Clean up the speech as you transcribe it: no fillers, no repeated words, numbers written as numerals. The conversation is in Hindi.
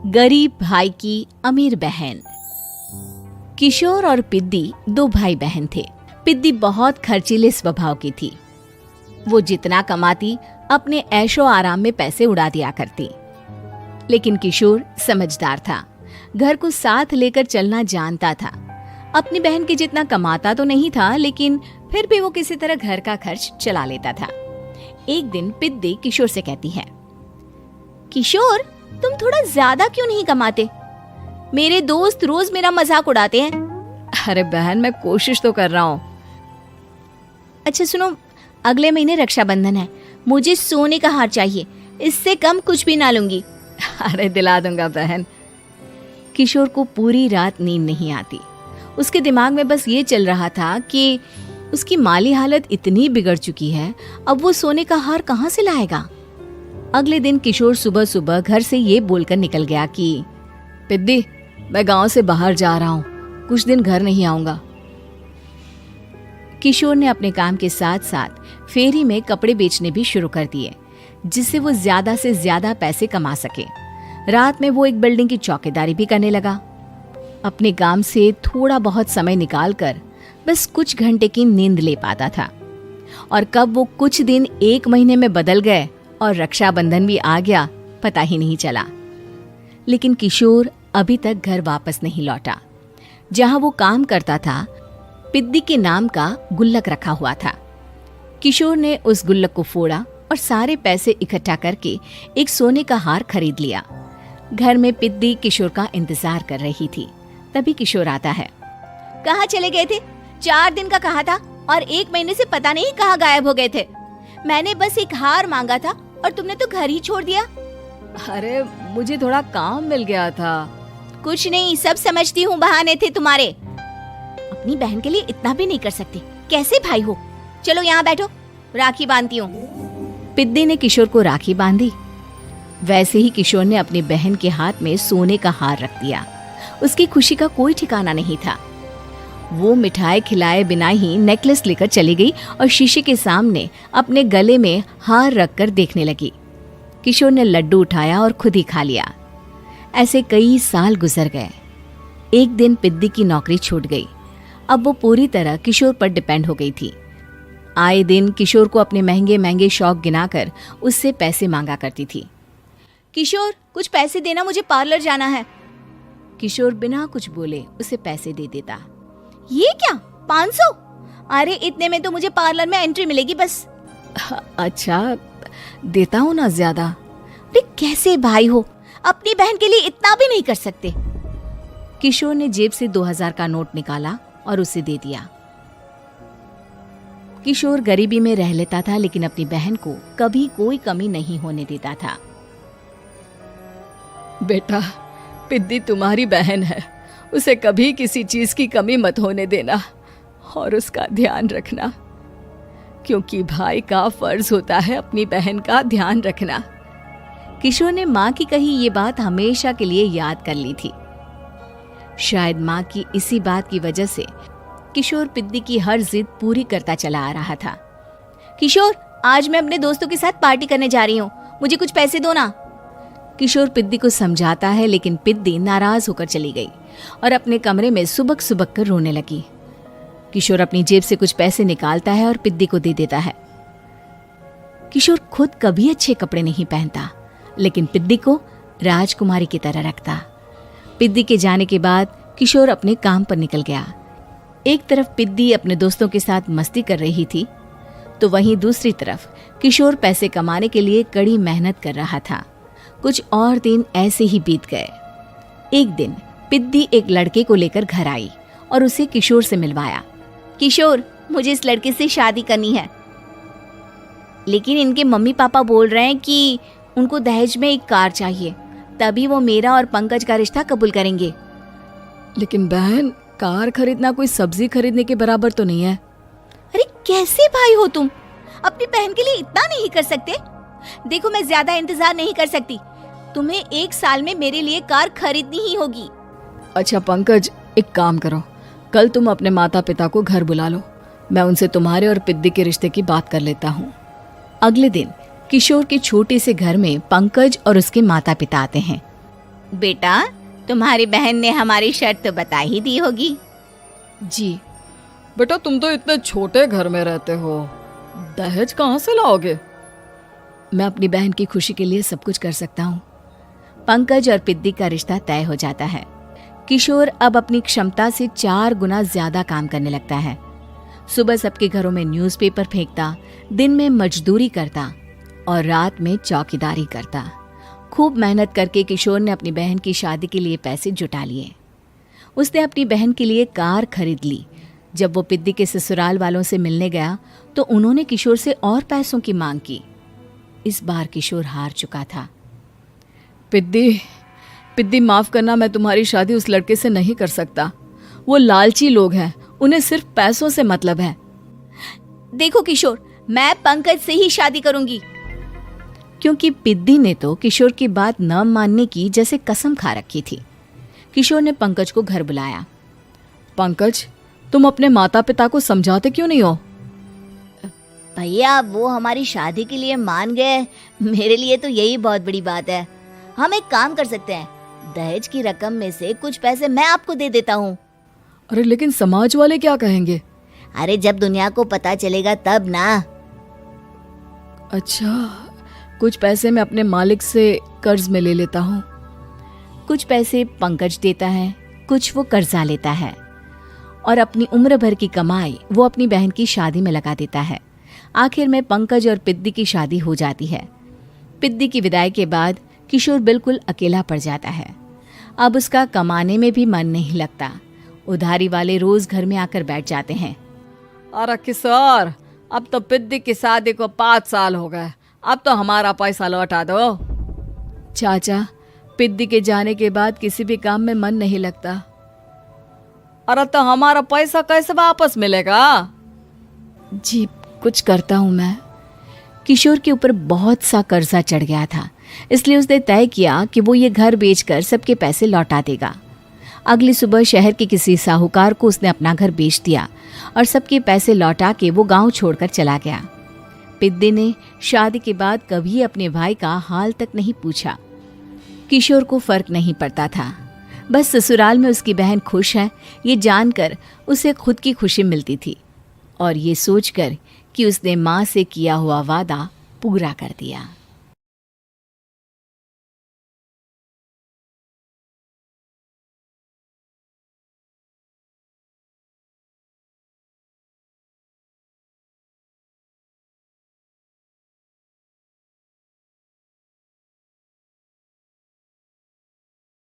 गरीब भाई की अमीर बहन। किशोर और पिद्दी दो भाई बहन थे। पिद्दी बहुत खर्चीले स्वभाव की थी। वो जितना कमाती अपने ऐशो आराम में पैसे उड़ा दिया करती। लेकिन किशोर समझदार था, घर को साथ लेकर चलना जानता था। अपनी बहन के जितना कमाता तो नहीं था, लेकिन फिर भी वो किसी तरह घर का खर्च चला लेता था। एक दिन पिद्दी किशोर से कहती है, किशोर, तुम थोड़ा ज्यादा क्यों नहीं कमाते? मेरे दोस्त रोज मेरा मजाक उड़ाते हैं। अरे बहन, मैं कोशिश तो कर रहा हूँ। अच्छा सुनो, अगले महीने रक्षाबंधन है, मुझे सोने का हार चाहिए, इससे कम कुछ भी ना लूंगी। अरे दिला दूंगा बहन। किशोर को पूरी रात नींद नहीं आती। उसके दिमाग में बस ये चल रहा था कि उसकी माली हालत इतनी बिगड़ चुकी है, अब वो सोने का हार कहाँ से लाएगा। अगले दिन किशोर सुबह सुबह घर से ये बोलकर निकल गया कि पिद्दी, मैं गांव से बाहर जा रहा हूँ, कुछ दिन घर नहीं आऊंगा। किशोर ने अपने काम के साथ साथ फेरी में कपड़े बेचने भी शुरू कर दिए, जिससे वो ज्यादा से ज्यादा पैसे कमा सके। रात में वो एक बिल्डिंग की चौकीदारी भी करने लगा। अपने काम से थोड़ा बहुत समय निकालकर बस कुछ घंटे की नींद ले पाता था। और कब वो कुछ दिन एक महीने में बदल गए और रक्षाबंधन भी आ गया, पता ही नहीं चला। लेकिन किशोर अभी तक घर वापस नहीं लौटा। जहां वो काम करता था, पिद्दी के नाम का गुल्लक रखा हुआ था। किशोर ने उस गुल्लक को फोड़ा और सारे पैसे इकट्ठा करके एक सोने का हार खरीद लिया। घर में पिद्दी किशोर का इंतजार कर रही थी। तभी किशोर आता है। कहाँ चले गए थे? 4 दिन का कहा था और 1 महीने से पता नहीं कहाँ गायब हो गए थे। मैंने बस एक हार मांगा था और तुमने तो घर ही छोड़ दिया। अरे मुझे थोड़ा काम मिल गया था। कुछ नहीं, सब समझती हूँ, बहाने थे तुम्हारे। अपनी बहन के लिए इतना भी नहीं कर सकते, कैसे भाई हो? चलो यहाँ बैठो, राखी बांधती हूँ। पिद्दी ने किशोर को राखी बांधी। वैसे ही किशोर ने अपनी बहन के हाथ में सोने का हार रख दिया। उसकी खुशी का कोई ठिकाना नहीं था। वो मिठाई खिलाए बिना ही नेकलेस लेकर चली गई और शीशे के सामने अपने गले में हार रखकर देखने लगी। किशोर ने लड्डू उठाया और खुद ही खा लिया। ऐसे कई साल गुजर गए। एक दिन पिद्दी की नौकरी छूट गई। अब वो पूरी तरह किशोर पर डिपेंड हो गई थी। आए दिन किशोर को अपने महंगे महंगे शौक गिनाकर उससे पैसे मांगा करती थी। किशोर, कुछ पैसे देना, मुझे पार्लर जाना है। किशोर बिना कुछ बोले उसे पैसे दे देता। ये क्या, 500? अरे इतने में तो मुझे पार्लर में एंट्री मिलेगी बस। अच्छा, देता हूँ ना ज्यादा। अरे कैसे भाई हो, अपनी बहन के लिए इतना भी नहीं कर सकते। किशोर ने जेब से 2000 का नोट निकाला और उसे दे दिया। किशोर गरीबी में रह लेता था, लेकिन अपनी बहन को कभी कोई कमी नहीं होने देता था। बेटा, पिद्दी तुम्हारी बहन है, उसे कभी किसी चीज की कमी मत होने देना और उसका ध्यान रखना, क्योंकि भाई का फर्ज होता है अपनी बहन का ध्यान रखना। किशोर ने माँ की कही ये बात हमेशा के लिए याद कर ली थी। शायद माँ की इसी बात की वजह से किशोर पिद्दी की हर जिद पूरी करता चला आ रहा था। किशोर, आज मैं अपने दोस्तों के साथ पार्टी करने जा रही हूँ, मुझे कुछ पैसे दो ना। किशोर पिद्दी को समझाता है, लेकिन पिद्दी नाराज होकर चली गई और अपने कमरे में सुबक सुबक कर रोने लगी। किशोर अपनी जेब से कुछ पैसे निकालता है और पिद्दी को दे देता है। किशोर खुद कभी अच्छे कपड़े नहीं पहनता, लेकिन पिद्दी को राजकुमारी की तरह रखता। पिद्दी के जाने के बाद किशोर अपने काम पर निकल गया। एक तरफ पिद्दी अपने दोस्तों के साथ मस्ती कर रही थी, तो वहीं दूसरी तरफ किशोर पैसे कमाने के लिए कड़ी मेहनत कर रहा था। कुछ और दिन ऐसे ही बीत गए। एक दिन पिद्दी एक लड़के को लेकर घर आई और उसे किशोर से मिलवाया। किशोर, मुझे इस लड़के से शादी करनी है, लेकिन इनके मम्मी पापा बोल रहे हैं कि उनको दहेज में एक कार चाहिए, तभी वो मेरा और पंकज का रिश्ता कबूल करेंगे। लेकिन बहन, कार खरीदना कोई सब्जी खरीदने के बराबर तो नहीं है। अरे कैसे भाई हो तुम, अपनी बहन के लिए इतना नहीं कर सकते? देखो, मैं ज्यादा इंतजार नहीं कर सकती, तुम्हें 1 साल में मेरे लिए कार खरीदनी ही होगी। अच्छा पंकज, एक काम करो, कल तुम अपने माता पिता को घर बुला लो, मैं उनसे तुम्हारे और पिद्दी के रिश्ते की बात कर लेता हूँ। अगले दिन किशोर के छोटे से घर में पंकज और उसके माता पिता आते हैं। बेटा, तुम्हारी बहन ने हमारी शर्त तो बता ही दी होगी। जी। बेटा, तुम तो इतने छोटे घर में रहते हो, दहेज कहाँ से लाओगे? मैं अपनी बहन की खुशी के लिए सब कुछ कर सकता हूँ। पंकज और पिद्दी का रिश्ता तय हो जाता है। किशोर अब अपनी क्षमता से 4 गुना ज्यादा काम करने लगता है। सुबह सबके घरों में न्यूज़पेपर फेंकता, दिन में मजदूरी करता और रात में चौकीदारी करता। खूब मेहनत करके किशोर ने अपनी बहन की शादी के लिए पैसे जुटा लिए। उसने अपनी बहन के लिए कार खरीद ली। जब वो पिद्दी के ससुराल वालों से मिलने गया तो उन्होंने किशोर से और पैसों की मांग की। इस बार किशोर हार चुका था। पिद्दी माफ करना, मैं तुम्हारी शादी उस लड़के से नहीं कर सकता। वो लालची लोग हैं, उन्हें सिर्फ पैसों से मतलब है। देखो किशोर, मैं पंकज से ही शादी करूंगी। क्योंकि पिद्दी ने तो किशोर की बात न मानने की जैसे कसम खा रखी थी। किशोर ने पंकज को घर बुलाया। पंकज, तुम अपने माता पिता को समझाते क्यों नहीं हो? भैया, वो हमारी शादी के लिए मान गए, मेरे लिए तो यही बहुत बड़ी बात है। हम एक काम कर सकते हैं, दहेज की रकम में से कुछ पैसे मैं आपको दे देता हूँ। अरे लेकिन समाज वाले क्या कहेंगे? अरे जब दुनिया को पता चलेगा तब ना। अच्छा, कुछ पैसे मैं अपने मालिक से कर्ज में ले लेता हूँ। कुछ पैसे पंकज देता है, कुछ वो कर्जा लेता है और अपनी उम्र भर की कमाई वो अपनी बहन की शादी में लगा देता है। आखिर में पंकज और पिद्दी की शादी हो जाती है। पिद्दी की विदाई के बाद किशोर बिल्कुल अकेला पड़ जाता है। अब उसका कमाने में भी मन नहीं लगता। उधारी वाले रोज घर में आकर बैठ जाते हैं। अरे किशोर, अब तो पिद्दी की शादी को 5 साल हो गए, अब तो हमारा पैसा लौटा दो। चाचा, पिद्दी के जाने के बाद किसी भी काम में मन नहीं लगता। अरे तो हमारा पैसा कैसे वापस मिलेगा? जी, कुछ करता हूँ मैं। किशोर के ऊपर बहुत सा कर्जा चढ़ गया था, इसलिए उसने तय किया कि वो ये घर बेचकर सबके पैसे लौटा देगा। अगली सुबह शहर के किसी साहूकार को उसने अपना घर बेच दिया और सबके पैसे लौटा के वो गांव छोड़कर चला गया। पिद्दी ने शादी के बाद कभी अपने भाई का हाल तक नहीं पूछा। किशोर को फर्क नहीं पड़ता था, बस ससुराल में उसकी बहन खुश है ये जानकर उसे खुद की खुशी मिलती थी और ये सोचकर कि उसने माँ से किया हुआ वादा पूरा कर दिया।